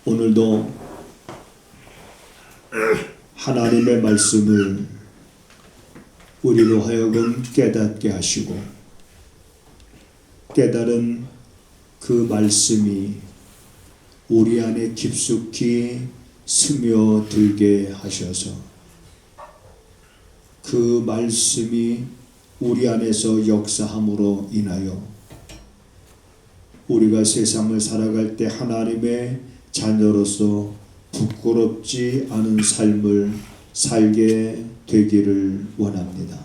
오늘도 하나님의 말씀을 우리로 하여금 깨닫게 하시고 깨달은 그 말씀이 우리 안에 깊숙이 스며들게 하셔서 그 말씀이 우리 안에서 역사함으로 인하여 우리가 세상을 살아갈 때 하나님의 자녀로서 부끄럽지 않은 삶을 살게 되기를 원합니다.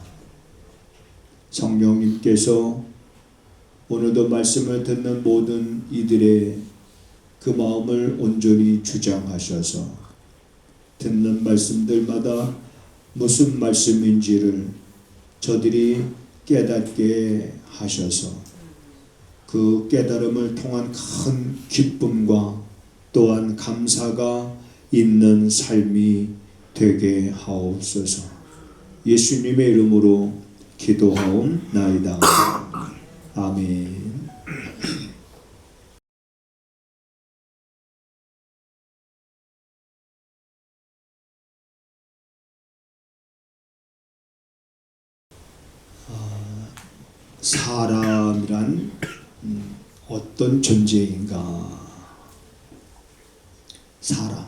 성령님께서 오늘도 말씀을 듣는 모든 이들의 그 마음을 온전히 주장하셔서 듣는 말씀들마다 무슨 말씀인지를 저들이 깨닫게 하셔서 그 깨달음을 통한 큰 기쁨과 또한 감사가 있는 삶이 되게 하옵소서. 예수님의 이름으로 기도하옵나이다. 아멘. 사람이란 어떤 존재인가? 사람.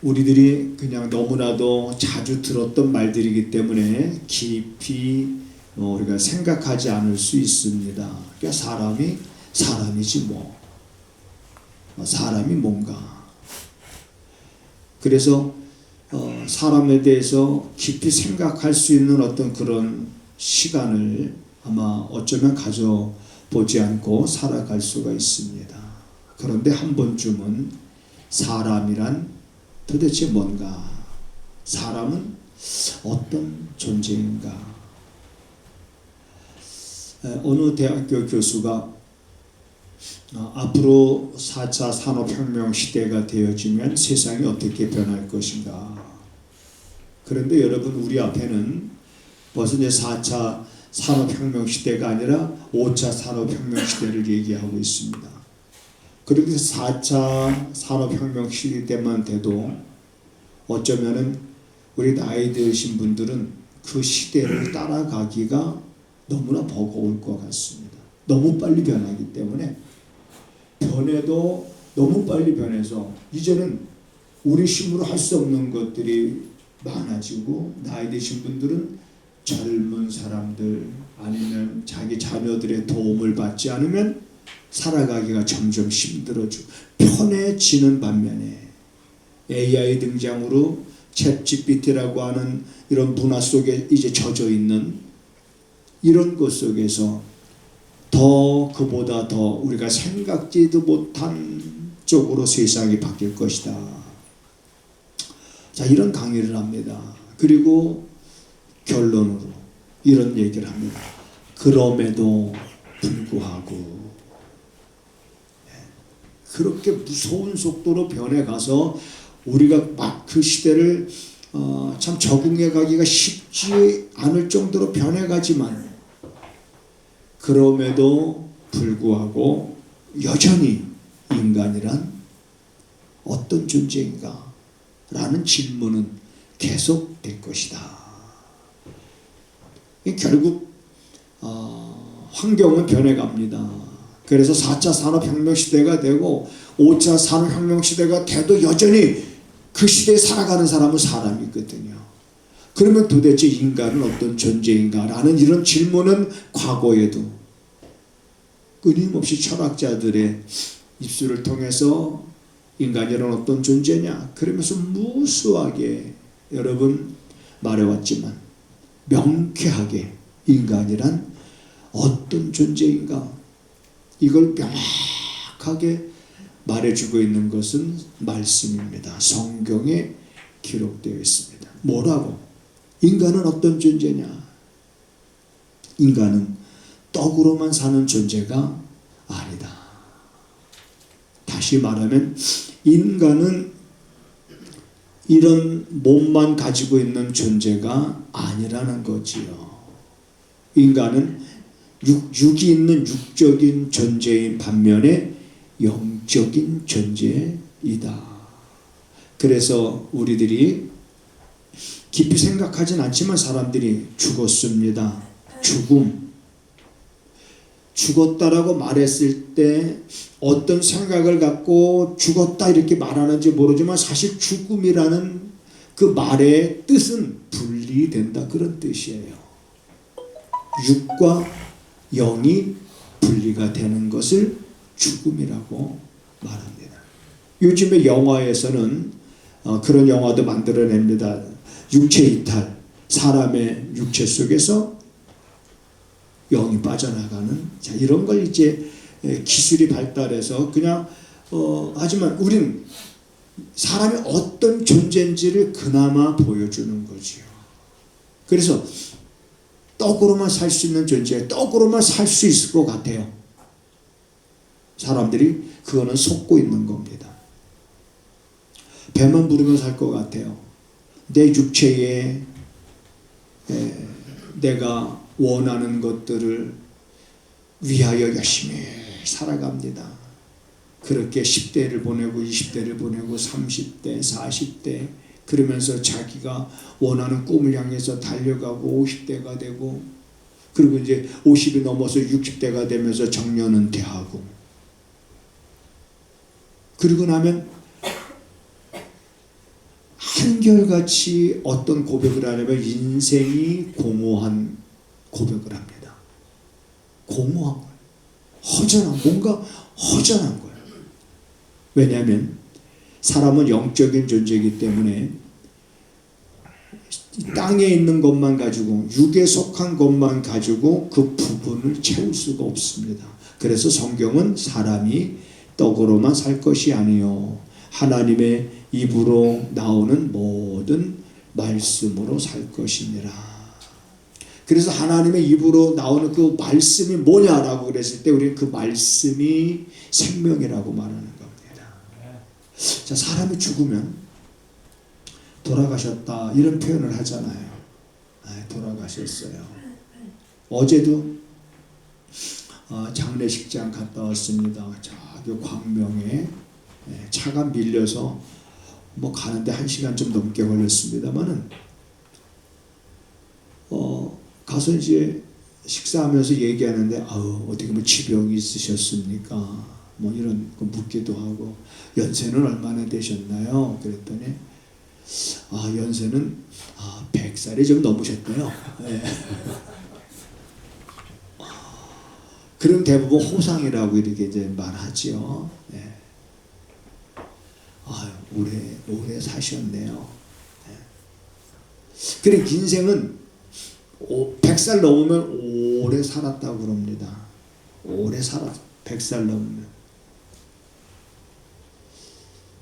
우리들이 그냥 너무나도 자주 들었던 말들이기 때문에 깊이 우리가 생각하지 않을 수 있습니다. 그러니까 사람이 사람이지 뭐. 사람이 뭔가. 그래서 사람에 대해서 깊이 생각할 수 있는 어떤 그런 시간을 아마 어쩌면 가져보지 않고 살아갈 수가 있습니다. 그런데 한 번쯤은 사람이란 도대체 뭔가? 사람은 어떤 존재인가? 어느 대학교 교수가 앞으로 4차 산업혁명 시대가 되어지면 세상이 어떻게 변할 것인가? 그런데 여러분, 우리 앞에는 벌써 이제 4차 산업혁명 시대가 아니라 5차 산업혁명 시대를 얘기하고 있습니다. 그렇게 4차 산업혁명 시대 때만 돼도 어쩌면은 우리 나이 드신 분들은 그 시대를 따라가기가 너무나 버거울 것 같습니다. 너무 빨리 변하기 때문에 변해도 너무 빨리 변해서 이제는 우리 힘으로 할 수 없는 것들이 많아지고 나이 드신 분들은 젊은 사람들 아니면 자기 자녀들의 도움을 받지 않으면 살아가기가 점점 힘들어지고 편해지는 반면에 AI 등장으로 챗GPT라고 하는 이런 문화 속에 이제 젖어 있는 이런 것 속에서 더 그보다 더 우리가 생각지도 못한 쪽으로 세상이 바뀔 것이다. 자, 이런 강의를 합니다. 그리고 결론으로 이런 얘기를 합니다. 그럼에도 불구하고 그렇게 무서운 속도로 변해가서 우리가 막 그 시대를 참 적응해 가기가 쉽지 않을 정도로 변해가지만 그럼에도 불구하고 여전히 인간이란 어떤 존재인가? 라는 질문은 계속될 것이다. 결국 환경은 변해갑니다. 그래서 4차 산업혁명 시대가 되고 5차 산업혁명 시대가 돼도 여전히 그 시대에 살아가는 사람은 사람이 있거든요. 그러면 도대체 인간은 어떤 존재인가? 라는 이런 질문은 과거에도 끊임없이 철학자들의 입술을 통해서 인간이란 어떤 존재냐? 그러면서 무수하게 여러분 말해왔지만 명쾌하게 인간이란 어떤 존재인가? 이걸 명확하게 말해주고 있는 것은 말씀입니다. 성경에 기록되어 있습니다. 뭐라고? 인간은 어떤 존재냐? 인간은 떡으로만 사는 존재가 아니다. 다시 말하면 인간은 이런 몸만 가지고 있는 존재가 아니라는 거지요. 인간은 육이 있는 육적인 존재인 반면에 영적인 존재이다. 그래서 우리들이 깊이 생각하진 않지만 사람들이 죽었습니다. 죽었다라고 말했을 때 어떤 생각을 갖고 죽었다 이렇게 말하는지 모르지만 사실 죽음이라는 그 말의 뜻은 분리된다, 그런 뜻이에요. 육과 영이 분리가 되는 것을 죽음이라고 말합니다. 요즘에 영화에서는 그런 영화도 만들어냅니다. 육체 이탈, 사람의 육체 속에서 영이 빠져나가는, 자, 이런 걸 이제 기술이 발달해서 그냥 하지만 우린 사람이 어떤 존재인지를 그나마 보여주는 거지요. 그래서 떡으로만 살 수 있는 존재, 떡으로만 살 수 있을 것 같아요. 사람들이 그거는 속고 있는 겁니다. 배만 부르면 살 것 같아요. 내 육체에 내가 원하는 것들을 위하여 열심히 살아갑니다. 그렇게 10대를 보내고 20대를 보내고 30대, 40대 그러면서 자기가 원하는 꿈을 향해서 달려가고 50대가 되고, 그리고 이제 50이 넘어서 60대가 되면서 정년은퇴하고, 그리고 나면 한결같이 어떤 고백을 하냐면 인생이 공허한 고백을 합니다. 공허한 거예요. 허전한, 뭔가 허전한 거예요. 왜냐하면 사람은 영적인 존재이기 때문에 땅에 있는 것만 가지고, 육에 속한 것만 가지고 그 부분을 채울 수가 없습니다. 그래서 성경은 사람이 떡으로만 살 것이 아니요 하나님의 입으로 나오는 모든 말씀으로 살 것이니라. 그래서 하나님의 입으로 나오는 그 말씀이 뭐냐라고 그랬을 때 우리는 그 말씀이 생명이라고 말하는 겁니다. 자, 사람이 죽으면 돌아가셨다 이런 표현을 하잖아요. 돌아가셨어요. 어제도 장례식장 갔다 왔습니다. 저기 광명에 차가 밀려서 뭐 가는데 1시간 좀 넘게 걸렸습니다만은 가서 이제 식사하면서 얘기하는데 어떻게 뭐 지병이 있으셨습니까? 뭐 이런 거 묻기도 하고, 연세는 얼마나 되셨나요? 그랬더니 연세는 100살이 좀 넘으셨대요. 네. 그럼 대부분 호상이라고 이렇게 이제 말하지요. 네. 오래 사셨네요. 네. 그래, 인생은 100살 넘으면 오래 살았다고 그럽니다. 오래 살았어. 100살 넘으면.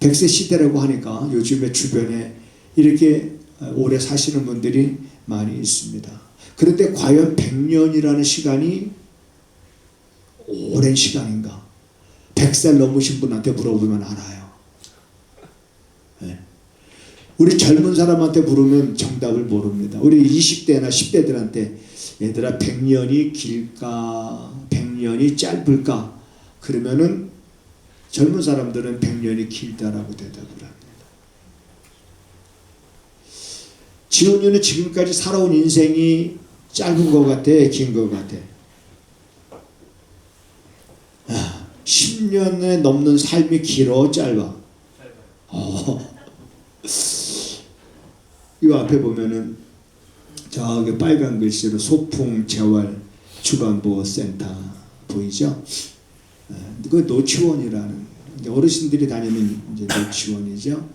100세 시대라고 하니까 요즘에 주변에 이렇게 오래 사시는 분들이 많이 있습니다. 그런데 과연 100년이라는 시간이 오랜 시간인가? 100살 넘으신 분한테 물어보면 알아요. 네. 우리 젊은 사람한테 물으면 정답을 모릅니다. 우리 20대나 10대들한테 얘들아 100년이 길까? 100년이 짧을까? 그러면은 젊은 사람들은 100년이 길다라고 대답을 합니다. 지훈이는 지금까지 살아온 인생이 짧은 것 같아? 긴 것 같아? 10년에 넘는 삶이 길어? 짧아? 이 앞에 보면은 저기 빨간 글씨로 소풍 재활 주간보호센터 보이죠? 그 노치원이라는, 이제 어르신들이 다니는 이제 노치원이죠.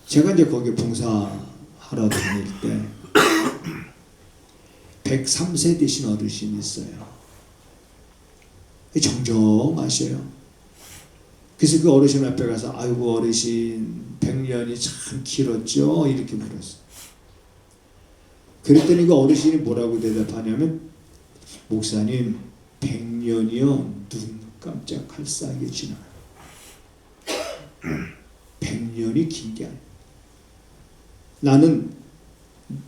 제가 이제 거기 봉사하러 다닐 때 103세 되신 어르신이 있어요. 정정하셔요. 그래서 그 어르신 앞에 가서 아이고 어르신 100년이 참 길었죠? 이렇게 물었어요. 그랬더니 그 어르신이 뭐라고 대답하냐면, 목사님 100년이요 눈 깜짝할 사이에 지나요. 100년이 긴 게 아니에요.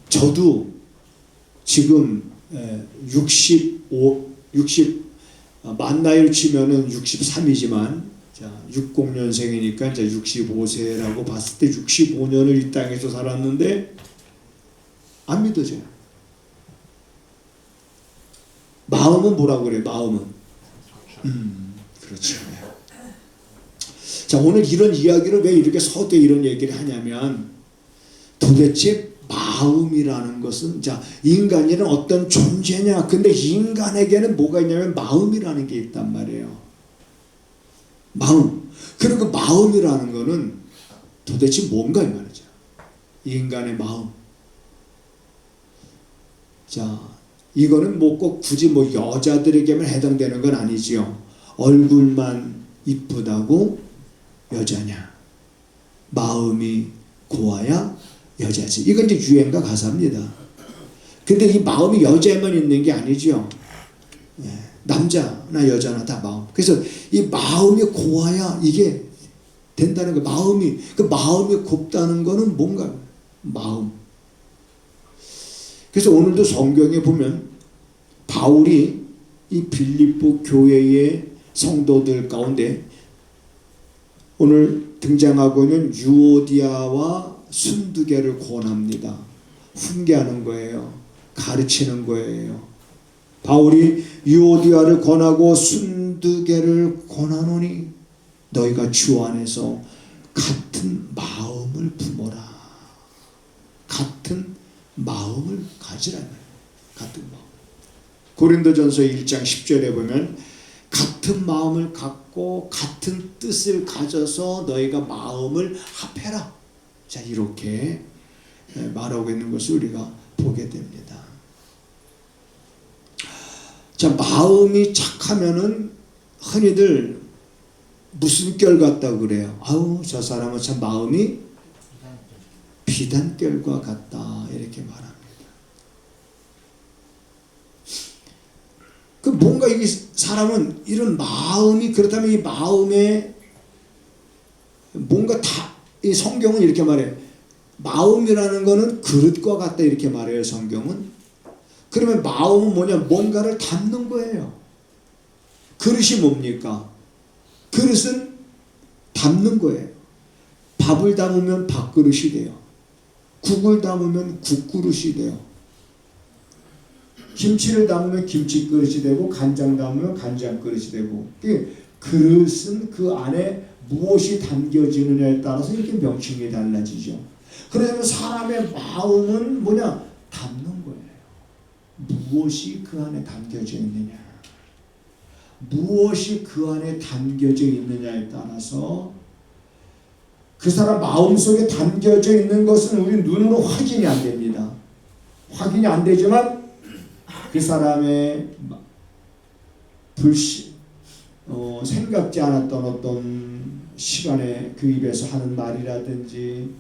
저도 지금 60 만 나이를 치면은 63이지만 자, 60년생이니까 이제 65세라고 봤을 때 65년을 이 땅에서 살았는데 안 믿어져요. 마음은 뭐라고 그래요? 마음은 그렇죠. 자, 오늘 이런 이야기를 왜 이렇게 서두에 이런 얘기를 하냐면 도대체 마음이라는 것은, 자, 인간이란 어떤 존재냐? 근데 인간에게는 뭐가 있냐면 마음이라는 게 있단 말이에요. 마음. 그리고 그 마음이라는 거는 도대체 뭔가 이 말이죠. 인간의 마음. 자, 이거는 뭐 꼭 굳이 뭐 여자들에게만 해당되는 건 아니지요. 얼굴만 이쁘다고 여자냐? 마음이 고와야 여자지. 이건 이제 유행가 가사입니다. 근데 이 마음이 여자에만 있는 게 아니죠. 남자나 여자나 다 마음. 그래서 이 마음이 고와야 이게 된다는 거. 마음이, 그 마음이 곱다는 거는 뭔가 마음. 그래서 오늘도 성경에 보면 바울이 이 빌립보 교회의 성도들 가운데 오늘 등장하고 있는 유오디아와 순두개를 권합니다. 훈계하는 거예요. 가르치는 거예요. 바울이 유오디아를 권하고 순두개를 권하노니 너희가 주 안에서 같은 마음을 품어라. 같은 마음을 가지라. 같은 마음. 고린도전서 1장 10절에 보면 같은 마음을 갖고 같은 뜻을 가져서 너희가 마음을 합해라. 자, 이렇게 말하고 있는 것을 우리가 보게 됩니다. 자, 마음이 착하면은 흔히들 무슨 결 같다고 그래요? 아우, 저 사람은 참 마음이 비단결과 같다. 이렇게 말합니다. 그 뭔가 이 사람은 이런 마음이 그렇다면 이 마음에 뭔가 다, 이 성경은 이렇게 말해요. 마음이라는 거는 그릇과 같다 이렇게 말해요. 성경은. 그러면 마음은 뭐냐? 뭔가를 담는 거예요. 그릇이 뭡니까? 그릇은 담는 거예요. 밥을 담으면 밥그릇이 돼요. 국을 담으면 국그릇이 돼요. 김치를 담으면 김치그릇이 되고 간장 담으면 간장그릇이 되고, 그릇은 그 안에 무엇이 담겨지느냐에 따라서 이렇게 명칭이 달라지죠. 그러면 사람의 마음은 뭐냐? 담는 거예요. 무엇이 그 안에 담겨져 있느냐, 무엇이 그 안에 담겨져 있느냐에 따라서 그 사람 마음속에 담겨져 있는 것은 우리 눈으로 확인이 안 됩니다. 확인이 안 되지만 그 사람의 생각지 않았던 어떤 시간에 그 입에서 하는 말이라든지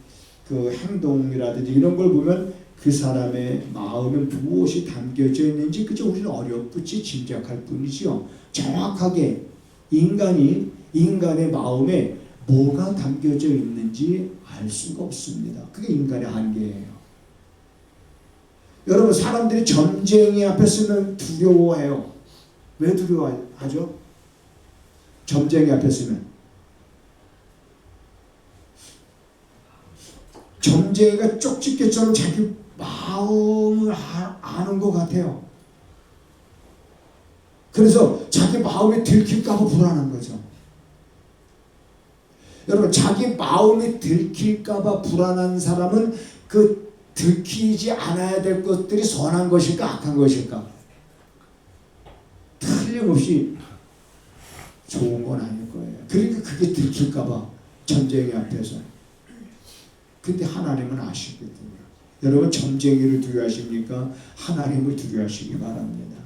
그 행동이라든지 이런 걸 보면 그 사람의 마음에 무엇이 담겨져 있는지 그저 우리는 어렵듯이 짐작할 뿐이지요. 정확하게 인간의 마음에 뭐가 담겨져 있는지 알 수가 없습니다. 그게 인간의 한계예요. 여러분, 사람들이 점쟁이 앞에 서면 두려워해요. 왜 두려워하죠? 점쟁이 앞에 서면. 점쟁이가 쪽집게처럼 자기 마음을 아는 것 같아요. 그래서 자기 마음이 들킬까 봐 불안한 거죠. 여러분, 자기 마음이 들킬까 봐 불안한 사람은 그 들키지 않아야 될 것들이 선한 것일까 악한 것일까? 틀림없이 좋은 건 아닐 거예요. 그러니까 그게 들킬까 봐 점쟁이 앞에서. 근데 하나님은 아시거든요. 여러분, 점쟁이를 두려워하십니까? 하나님을 두려워하시기 바랍니다.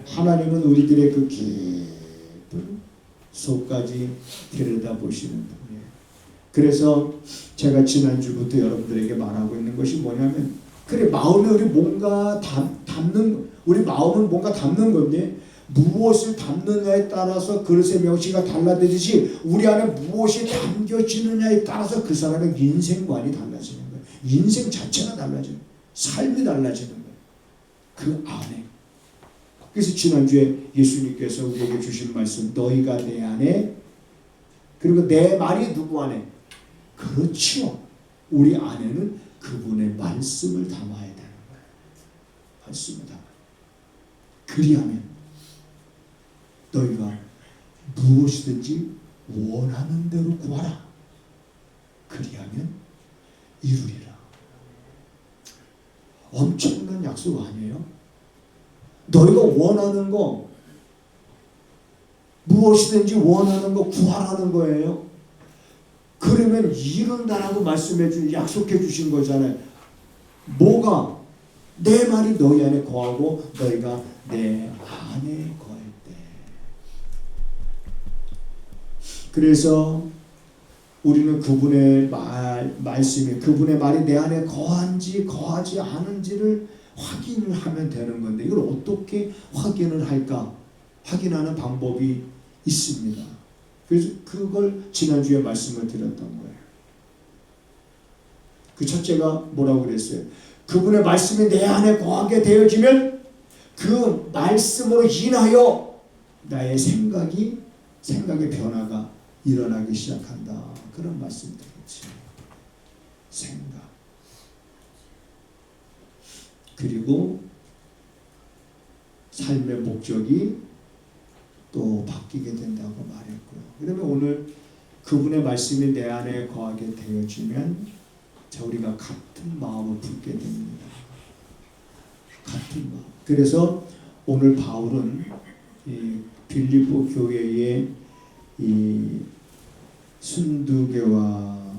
하나님은 우리들의 그 깊은 속까지 들여다보시는 분이에요. 그래서 제가 지난주부터 여러분들에게 말하고 있는 것이 뭐냐면, 그래, 마음에 우리 뭔가 우리 마음은 뭔가 담는 건데 무엇을 담느냐에 따라서 그릇의 명치가 달라지듯이 우리 안에 무엇이 담겨지느냐에 따라서 그 사람의 인생관이 달라지는 거예요. 인생 자체가 달라지는 거예요. 삶이 달라지는 거예요. 그 안에. 그래서 지난주에 예수님께서 우리에게 주신 말씀, 너희가 내 안에 그리고 내 말이 누구 안에? 그렇지요. 우리 안에는 그분의 말씀을 담아야 되는 거예요. 말씀을 담아야. 그리하면 너희가 무엇이든지 원하는 대로 구하라. 그리하면 이루리라. 엄청난 약속 아니에요? 너희가 원하는 거, 무엇이든지 원하는 거 구하라는 거예요. 그러면 이룬다라고 말씀해 주, 약속해 주신 거잖아요. 뭐가? 내 말이 너희 안에 거하고 너희가 내 안에 거할 때. 그래서 우리는 그분의 말씀이, 그분의 말이 내 안에 거한지 거하지 않은지를 확인을 하면 되는 건데, 이걸 어떻게 확인을 할까? 확인하는 방법이 있습니다. 그래서 그걸 지난주에 말씀을 드렸던 거예요. 그 첫째가 뭐라고 그랬어요? 그분의 말씀이 내 안에 거하게 되어지면 그 말씀으로 인하여 나의 생각의 변화가 일어나기 시작한다. 그런 말씀드렸지. 생각. 그리고 삶의 목적이 또 바뀌게 된다고 말했고요. 그러면 오늘 그분의 말씀이 내 안에 거하게 되어지면 우리가 같은 마음을 품게 됩니다. 같은 마음. 그래서 오늘 바울은 이 빌립보 교회의 이 순두개와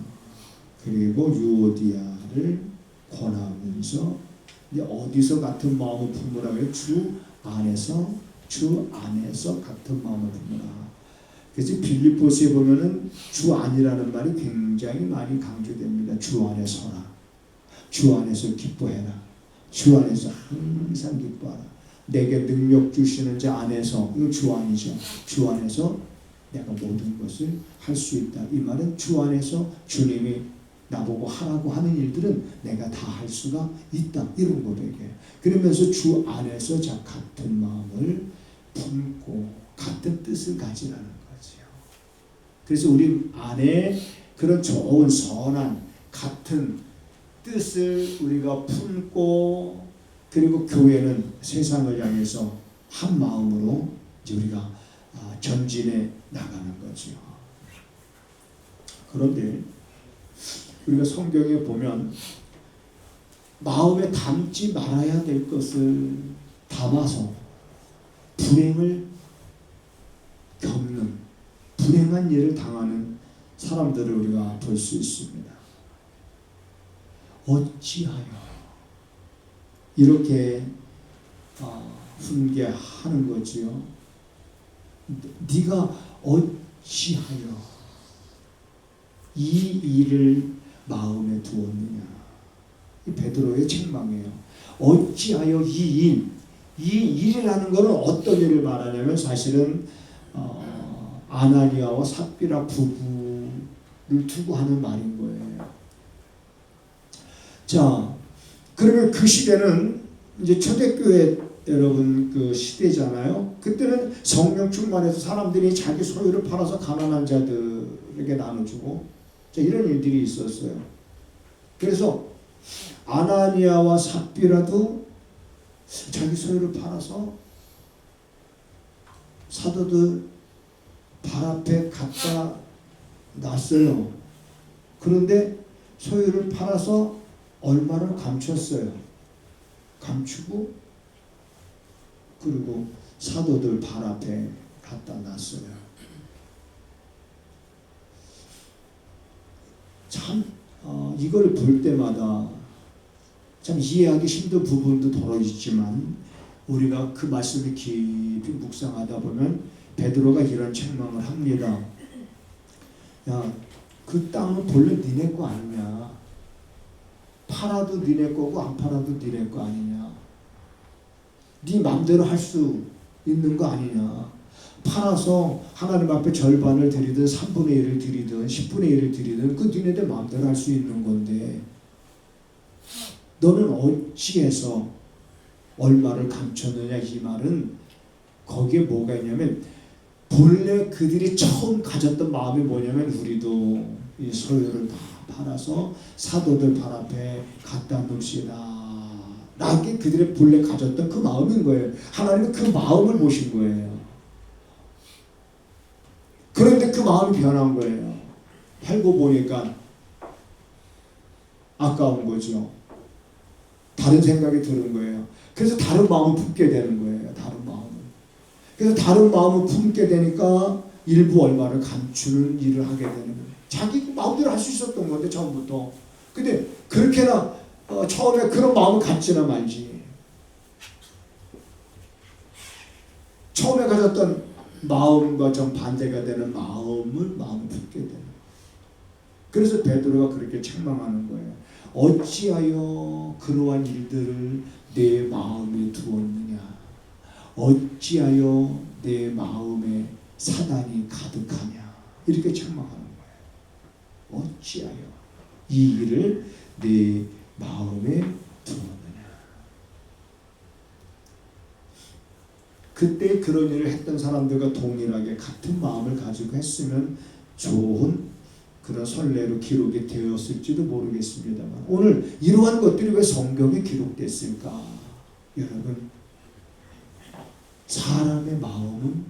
그리고 유오디아를 권하면서 이제 어디서 같은 마음을 품으라고요? 주 안에서 같은 마음을 품으라. 그래서 빌립보서에 보면은 주 안이라는 말이 굉장히 많이 강조됩니다. 주 안에 서라. 주 안에서 기뻐해라. 주 안에서 항상 기뻐하라. 내게 능력 주시는 자 안에서, 이거 주 안이죠. 주 안에서 내가 모든 것을 할 수 있다. 이 말은 주 안에서 주님이 나보고 하라고 하는 일들은 내가 다 할 수가 있다. 이런 고백이에요. 그러면서 주 안에서 같은 마음을 품고 같은 뜻을 가지라는 거죠. 그래서 우리 안에 그런 좋은 선한 같은 뜻을 우리가 품고, 그리고 교회는 세상을 향해서 한 마음으로 이제 우리가 전진해 나가는 거죠. 그런데 우리가 성경에 보면 마음에 담지 말아야 될 것을 담아서 불행을 겪는, 불행한 일을 당하는 사람들을 우리가 볼 수 있습니다. 어찌하여 이렇게 훈계하는 거지요? 네가 어찌하여 이 일을 마음에 두었느냐? 이 베드로의 책망이에요. 어찌하여 이 일이라는 것은 어떤 일을 말하냐면 사실은 아나니아와 삽비라 부부를 두고 하는 말인 거예요. 자, 그러면 그 시대는 이제 초대교회 여러분 그 시대잖아요. 그때는 성령 충만해서 사람들이 자기 소유를 팔아서 가난한 자들에게 나눠주고, 자, 이런 일들이 있었어요. 그래서 아나니아와 삽비라도 자기 소유를 팔아서 사도들 발 앞에 갖다 놨어요. 그런데 소유를 팔아서 얼마를 감췄어요. 감추고 그리고 사도들 발 앞에 갖다 놨어요. 참 이걸 볼 때마다 참 이해하기 힘든 부분도 더러 있지만, 우리가 그 말씀을 깊이 묵상하다 보면 베드로가 이런 책망을 합니다. 야, 그 땅은 본래 니네 거 아니냐? 팔아도 니네 거고 안 팔아도 니네 거 아니냐? 네 맘대로 할 수 있는 거 아니냐? 팔아서 하나님 앞에 절반을 드리든 3분의 1을 드리든 10분의 1을 드리든 그 니네들 마음대로 할 수 있는 건데, 너는 어찌해서 얼마를 감췄느냐? 이 말은 거기에 뭐가 있냐면 본래 그들이 처음 가졌던 마음이 뭐냐면 우리도 이 소유를 다 팔아서 사도들 발 앞에 갖다 놓읍시다 라는 게 그들의 본래 가졌던 그 마음인 거예요. 하나님은 그 마음을 보신 거예요. 그런데 그 마음이 변한 거예요. 팔고 보니까 아까운 거죠. 다른 생각이 드는 거예요. 그래서 다른 마음을 품게 되는 거예요. 다른 마음을. 그래서 다른 마음을 품게 되니까 일부 얼마를 감추는 일을 하게 되는 거예요. 자기 마음대로 할 수 있었던 건데 처음부터. 근데 그렇게나 처음에 그런 마음을 갖지나 말지. 처음에 가졌던 마음과 정반대가 되는 마음을 품게 되는 거예요. 그래서 베드로가 그렇게 책망하는 거예요. 어찌하여 그러한 일들을 내 마음에 두었느냐. 어찌하여 내 마음에 사단이 가득하냐. 이렇게 책망하는 거예요. 어찌하여 이 일을 내 마음에 두었느냐. 그때 그런 일을 했던 사람들과 동일하게 같은 마음을 가지고 했으면 좋은 그런 선례로 기록이 되었을지도 모르겠습니다만 오늘 이러한 것들이 왜 성경에 기록됐을까? 여러분, 사람의 마음은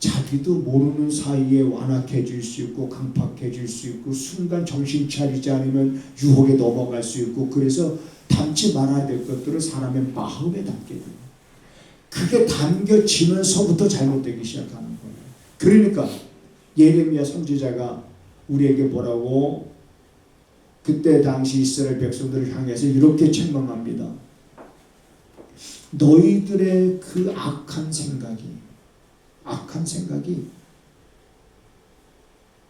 자기도 모르는 사이에 완악해질 수 있고 강팍해질 수 있고 순간 정신 차리지 않으면 유혹에 넘어갈 수 있고 그래서 담지 말아야 될 것들을 사람의 마음에 담게 돼요. 그게 담겨지면서부터 잘못되기 시작하는 거예요. 그러니까 예레미야 선지자가 우리에게 뭐라고 그때 당시 이스라엘 백성들을 향해서 이렇게 책망합니다. 너희들의 그 악한 생각이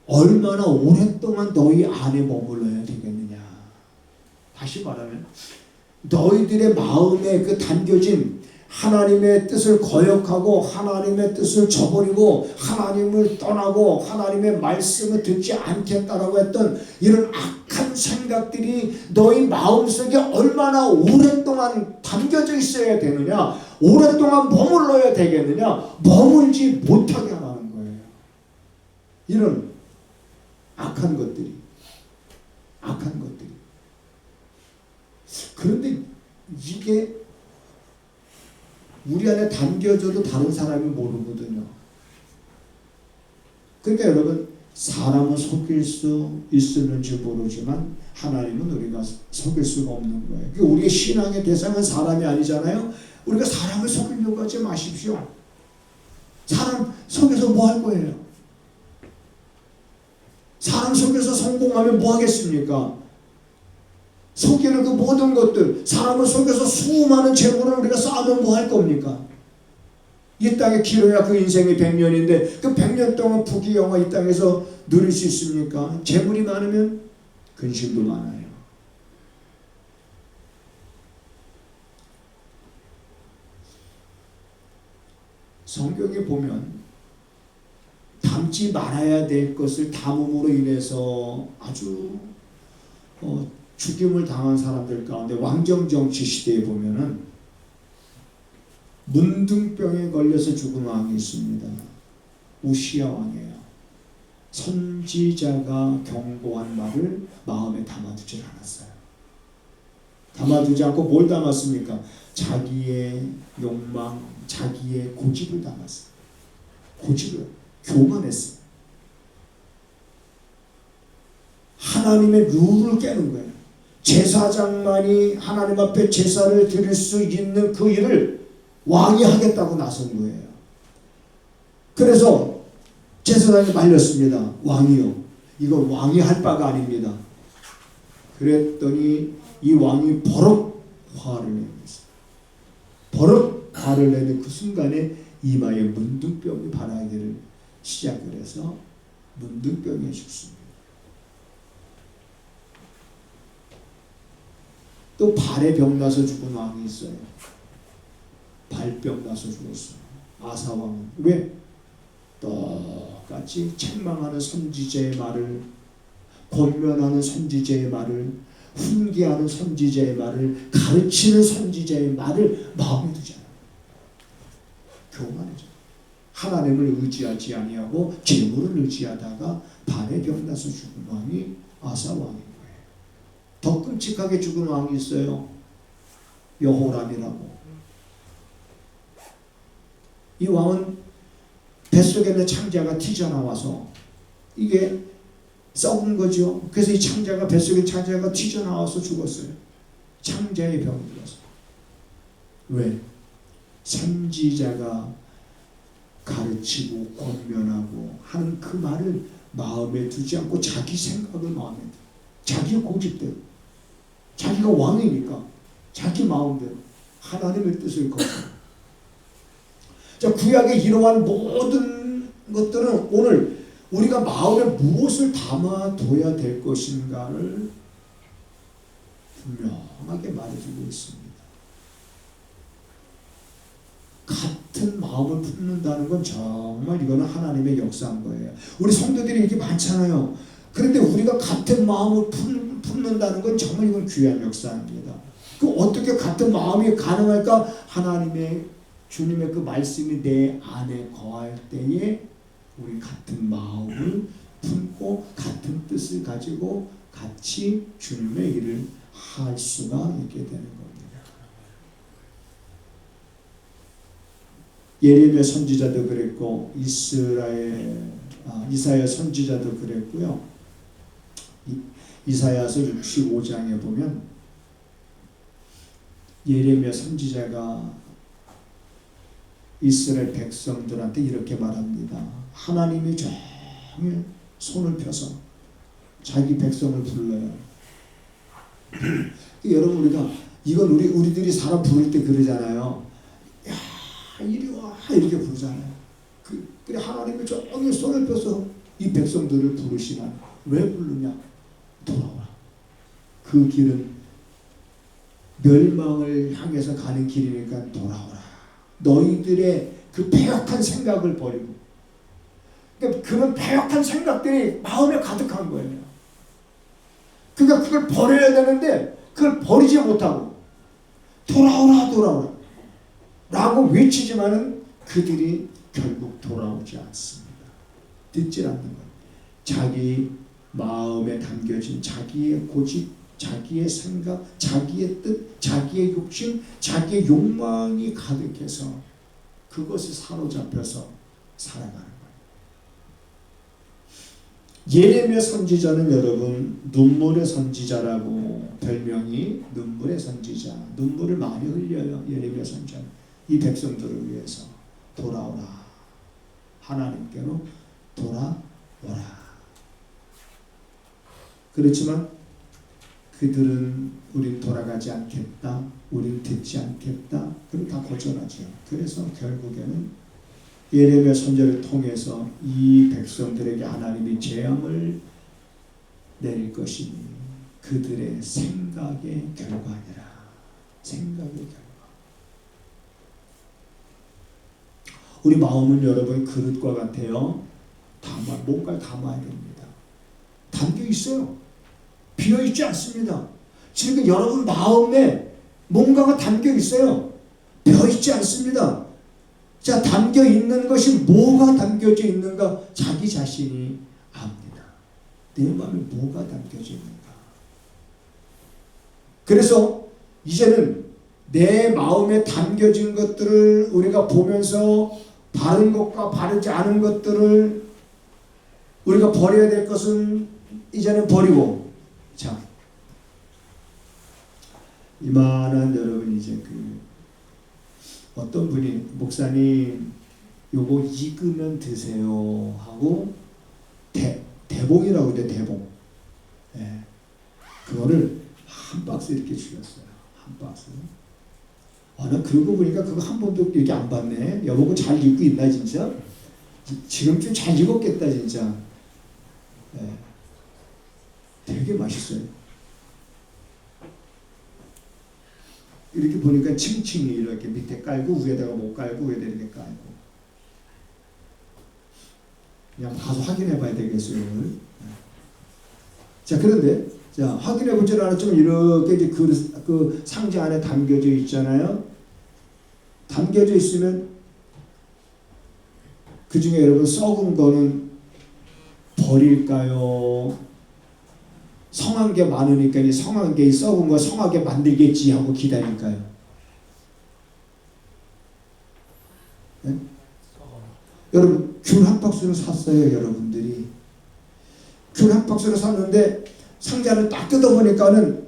얼마나 오랫동안 너희 안에 머물러야 되겠느냐. 다시 말하면 너희들의 마음에 그 담겨진 하나님의 뜻을 거역하고 하나님의 뜻을 저버리고 하나님을 떠나고 하나님의 말씀을 듣지 않겠다라고 했던 이런 악한 생각들이 너희 마음속에 얼마나 오랫동안 담겨져 있어야 되느냐, 오랫동안 머물러야 되겠느냐, 머물지 못하게 하라는 거예요. 이런 악한 것들이. 그런데 이게 우리 안에 담겨져도 다른 사람이 모르거든요. 그러니까 여러분, 사람은 속일 수 있을는지 모르지만 하나님은 우리가 속일 수가 없는 거예요. 그러니까 우리의 신앙의 대상은 사람이 아니잖아요. 우리가 사람을 속이려고 하지 마십시오. 사람 속여서 뭐 할 거예요? 사람 속여서 성공하면 뭐 하겠습니까? 속이는 그 모든 것들, 사람을 속여서 수많은 재물을 우리가 쌓으면 뭐 할 겁니까? 이 땅에 길어야 그 인생이 100년인데 그 100년 동안 부귀영화 이 땅에서 누릴 수 있습니까? 재물이 많으면 근심도 많아요. 성경에 보면 담지 말아야 될 것을 담음으로 인해서 아주 죽임을 당한 사람들 가운데 왕정정치 시대에 보면은 문둥병에 걸려서 죽은 왕이 있습니다. 우시야 왕이에요. 선지자가 경고한 말을 마음에 담아두질 않았어요. 담아두지 않고 뭘 담았습니까? 자기의 욕망, 자기의 고집을 담았어요. 고집을, 교만했어요. 하나님의 룰을 깨는 거예요. 제사장만이 하나님 앞에 제사를 드릴 수 있는 그 일을 왕이 하겠다고 나선 거예요. 그래서 제사장이 말렸습니다. 왕이요, 이건 왕이 할 바가 아닙니다. 그랬더니 이 왕이 버럭 화를 냈어요. 버럭 화를 내는 그 순간에 이마에 문둥병이 발하기를 시작을 해서 문둥병에 죽습니다. 또 발에 병 나서 죽은 왕이 있어요. 발병 나서 죽었어요. 아사왕은. 왜? 똑같이 책망하는 선지자의 말을, 권면하는 선지자의 말을, 훈계하는 선지자의 말을, 가르치는 선지자의 말을 마음에 두지 않아요. 교만해져. 하나님을 의지하지 아니하고 재물을 의지하다가 발에 병나서 죽은 왕이 아사 왕인 거예요. 더 끔찍하게 죽은 왕이 있어요. 여호람이라고. 이 왕은 뱃속에 있는 창자가 튀져나와서 이게 썩은 거죠. 그래서 이 창자가 뱃속에 창자가 튀져나와서 죽었어요. 창자의 병이 들어서. 왜? 선지자가 가르치고 권면하고 하는 그 말을 마음에 두지 않고 자기 생각을 마음에 두, 자기 고집대로, 자기가 왕이니까 자기 마음대로 하나님의 뜻을 거부하고. 자, 구약의 이러한 모든 것들은 오늘 우리가 마음에 무엇을 담아둬야 될 것인가를 분명하게 말해주고 있습니다. 같은 마음을 품는다는 건 정말 이거는 하나님의 역사인 거예요. 우리 성도들이 이렇게 많잖아요. 그런데 우리가 같은 마음을 품는다는 건 정말 이건 귀한 역사입니다. 그 어떻게 같은 마음이 가능할까? 하나님의 주님의 그 말씀이 내 안에 거할 때에 우리 같은 마음을 품고 같은 뜻을 가지고 같이 주님의 일을 할 수가 있게 되는 겁니다. 예레미야 선지자도 그랬고 이사야 선지자도 그랬고요. 이사야서 65장에 보면 예레미야 선지자가 이스라엘 백성들한테 이렇게 말합니다. 하나님이 종일 손을 펴서 자기 백성을 불러요. 여러분 우리가 이건 우리들이 사람 부를 때 그러잖아요. 야 이리 와 이렇게 부르잖아요. 그래 하나님이 종일 손을 펴서 이 백성들을 부르시나 왜 부르냐? 돌아오라. 그 길은 멸망을 향해서 가는 길이니까 돌아오라. 너희들의 그 패역한 생각을 버리고, 그러니까 그런 패역한 생각들이 마음에 가득한 거예요. 그러니까 그걸 버려야 되는데 그걸 버리지 못하고 돌아오라 돌아오라 라고 외치지만은 그들이 결국 돌아오지 않습니다. 듣지 않는 거예요. 자기 마음에 담겨진 자기의 고집, 자기의 생각, 자기의 뜻, 자기의 욕심, 자기의 욕망이 가득해서 그것에 사로잡혀서 살아가는 거예요. 예레미야 선지자는 여러분 눈물의 선지자라고 별명이 눈물의 선지자, 눈물을 많이 흘려요. 예레미야 선지자는 이 백성들을 위해서 돌아오라, 하나님께로 돌아오라. 그렇지만 그들은 우린 돌아가지 않겠다, 우린 듣지 않겠다, 그럼 다 거절하죠. 그래서 결국에는 예레미야 선지자를 통해서 이 백성들에게 하나님이 재앙을 내릴 것이니 그들의 생각의 결과니라. 생각의 결과. 우리 마음은 여러분 그릇과 같아요. 뭔가를 담아야 됩니다. 담겨 있어요. 비어 있지 않습니다. 지금 여러분 마음에 뭔가가 담겨 있어요. 비어 있지 않습니다. 자, 담겨 있는 것이 뭐가 담겨져 있는가? 자기 자신이 압니다. 내 마음에 뭐가 담겨져 있는가? 그래서 이제는 내 마음에 담겨진 것들을 우리가 보면서 바른 것과 바르지 않은 것들을 우리가 버려야 될 것은 이제는 버리고, 자, 이만한 여러분 이제 어떤 분이 목사님 요거 익으면 드세요 하고 대봉이라고 그래. 대봉. 예. 그거를 한 박스 이렇게 주셨어요. 한 박스. 나 그러고 보니까 그거 한 번도 이렇게 안 봤네. 여보고 잘 익고 있나 진짜? 지금쯤 잘 익었겠다 진짜. 예. 되게 맛있어요. 이렇게 보니까 층층이 이렇게 밑에 깔고 위에다가 못 깔고 위에다 이렇게 깔고. 그냥 가서 확인해 봐야 되겠어요 오늘. 자, 그런데 자, 확인해 보지는 않았지만 이렇게 이제 그 상자 안에 담겨져 있잖아요. 담겨져 있으면 그 중에 여러분 썩은 거는 버릴까요? 성한 게 많으니까 이 성한 게 썩은 거 성하게 만들겠지 하고 기다릴까요? 네? 여러분 귤 한 박스를 샀어요. 여러분들이 귤 한 박스를 샀는데 상자를 딱 뜯어보니까는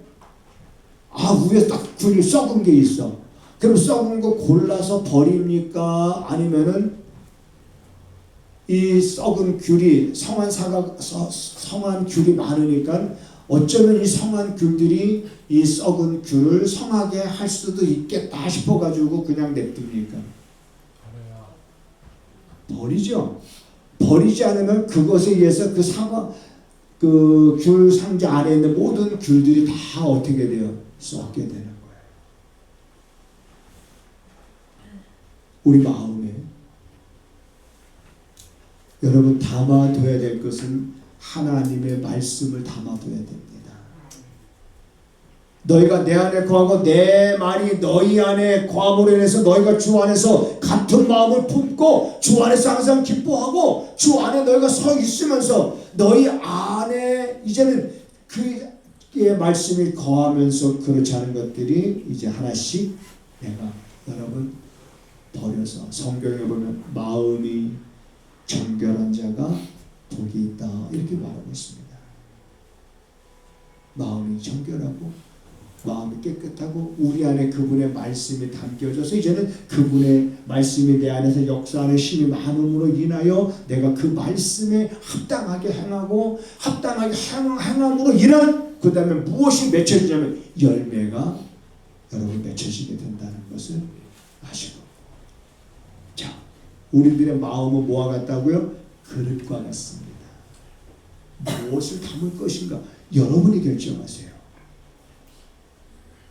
위에 딱 귤이 썩은 게 있어. 그럼 썩은 거 골라서 버립니까? 아니면은 이 썩은 귤이 성한 귤이 많으니까 어쩌면 이 성한 귤들이 이 썩은 귤을 성하게 할 수도 있겠다 싶어가지고 그냥 냅둡니까? 버리죠. 버리지 않으면 그것에 의해서 그 귤 상자 안에 있는 모든 귤들이 다 어떻게 돼요? 썩게 되는 거예요. 우리 마음에 여러분 담아둬야 될 것은 하나님의 말씀을 담아둬야 됩니다. 너희가 내 안에 거하고 내 말이 너희 안에 거함으로 인해서 너희가 주 안에서 같은 마음을 품고 주 안에서 항상 기뻐하고 주 안에 너희가 서 있으면서 너희 안에 이제는 그의 말씀이 거하면서 그렇지 않은 것들이 이제 하나씩 내가 여러분 버려서 성경에 보면 마음이 정결한 자가 복이 있다 이렇게 말하고 있습니다. 마음이 정결하고 마음이 깨끗하고 우리 안에 그분의 말씀이 담겨져서 이제는 그분의 말씀이 내 안에서 역사하는 힘이 많음으로 인하여 내가 그 말씀에 합당하게 행하고 합당하게 행함으로 인한 그 다음에 무엇이 맺혀지냐면 열매가 여러분 맺혀지게 된다는 것을 아시고 자 우리들의 마음은 뭐와 같다고요? 그릇과 같습니다. 무엇을 담을 것인가 여러분이 결정하세요.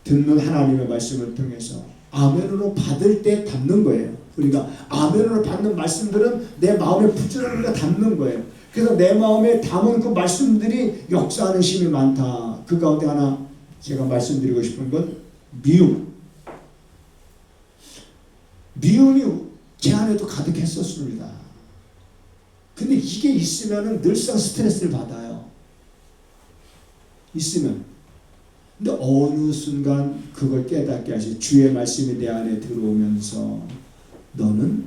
듣는 하나님의 말씀을 통해서 아멘으로 받을 때 담는 거예요. 우리가 아멘으로 받는 말씀들은 내 마음에 부지런하게 담는 거예요. 그래서 내 마음에 담은 그 말씀들이 역사하는 힘이 많다. 그 가운데 하나 제가 말씀드리고 싶은 건 미움. 미움이 제 안에도 가득했었습니다. 근데 이게 있으면 늘상 스트레스를 받아요. 있으면. 근데 어느 순간 그걸 깨닫게 하시 주의 말씀이 내 안에 들어오면서 너는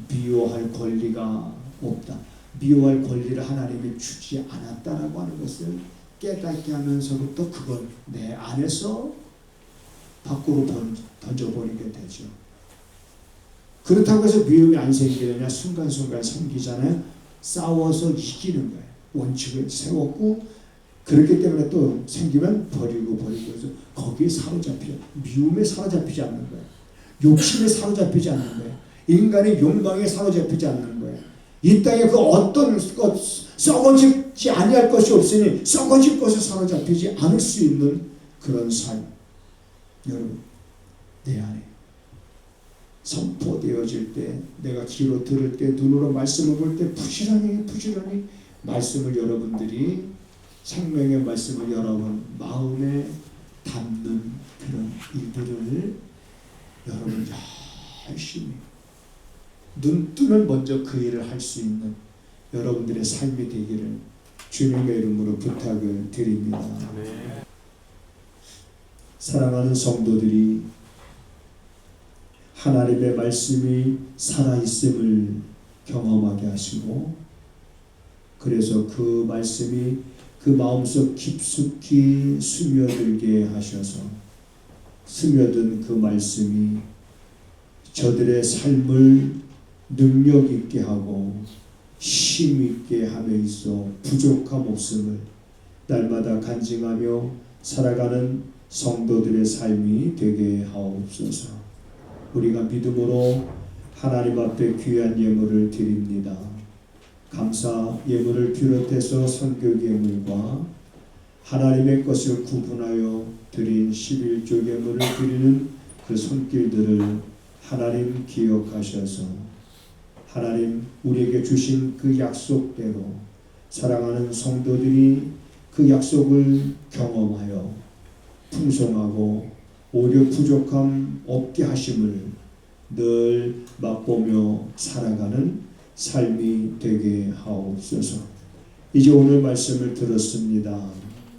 미워할 권리가 없다. 미워할 권리를 하나님이 주지 않았다라고 하는 것을 깨닫게 하면서부터 그걸 내 안에서 밖으로 던져버리게 되죠. 그렇다고 해서 미움이 안 생기느냐? 순간순간 생기잖아요. 싸워서 이기는 거예요. 원칙을 세웠고 그렇기 때문에 또 생기면 버리고 그래서 거기에 사로잡혀 미움에 사로잡히지 않는 거예요. 욕심에 사로잡히지 않는 거예요. 인간의 욕망에 사로잡히지 않는 거예요. 이 땅에 그 어떤 것 썩어지지 아니할 것이 없으니 썩어질 것에 사로잡히지 않을 수 있는 그런 삶 여러분 내 안에 선포되어질 때 내가 귀로 들을 때 눈으로 말씀을 볼 때 부지런히 말씀을 여러분들이 생명의 말씀을 여러분 마음에 담는 그런 일들을 여러분 열심히 눈 뜨면 먼저 그 일을 할 수 있는 여러분들의 삶이 되기를 주님의 이름으로 부탁을 드립니다. 네. 사랑하는 성도들이 하나님의 말씀이 살아있음을 경험하게 하시고 그래서 그 말씀이 그 마음속 깊숙이 스며들게 하셔서 스며든 그 말씀이 저들의 삶을 능력 있게 하고 힘 있게 함에 있어 부족함 없음을 날마다 간증하며 살아가는 성도들의 삶이 되게 하옵소서. 우리가 믿음으로 하나님 앞에 귀한 예물을 드립니다. 감사 예물을 비롯해서 선교 예물과 하나님의 것을 구분하여 드린 11조 예물을 드리는 그 손길들을 하나님 기억하셔서 하나님 우리에게 주신 그 약속대로 사랑하는 성도들이 그 약속을 경험하여 풍성하고 오히려 부족함 없게 하심을 늘 맛보며 살아가는 삶이 되게 하옵소서. 이제 오늘 말씀을 들었습니다.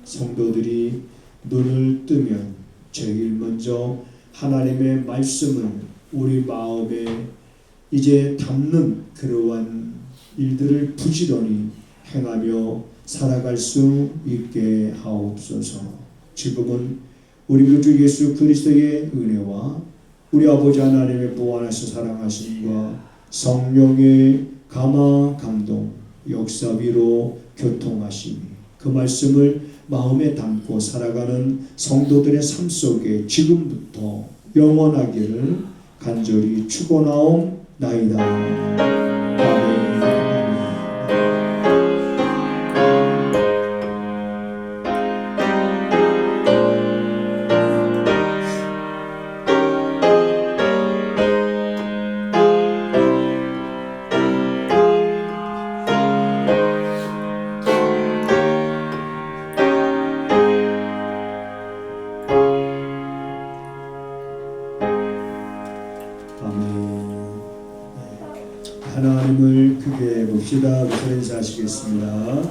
성도들이 눈을 뜨면 제일 먼저 하나님의 말씀을 우리 마음에 이제 담는 그러한 일들을 부지런히 행하며 살아갈 수 있게 하옵소서. 지금은 우리 구주 예수 그리스도의 은혜와 우리 아버지 하나님의 무한하신 사랑하심과 성령의 감화 감동 역사 위로 교통하심이 그 말씀을 마음에 담고 살아가는 성도들의 삶 속에 지금부터 영원하기를 간절히 축원하옵나이다. 아멘. 하나님을 크게 봅시다. 그래서 인사하시겠습니다.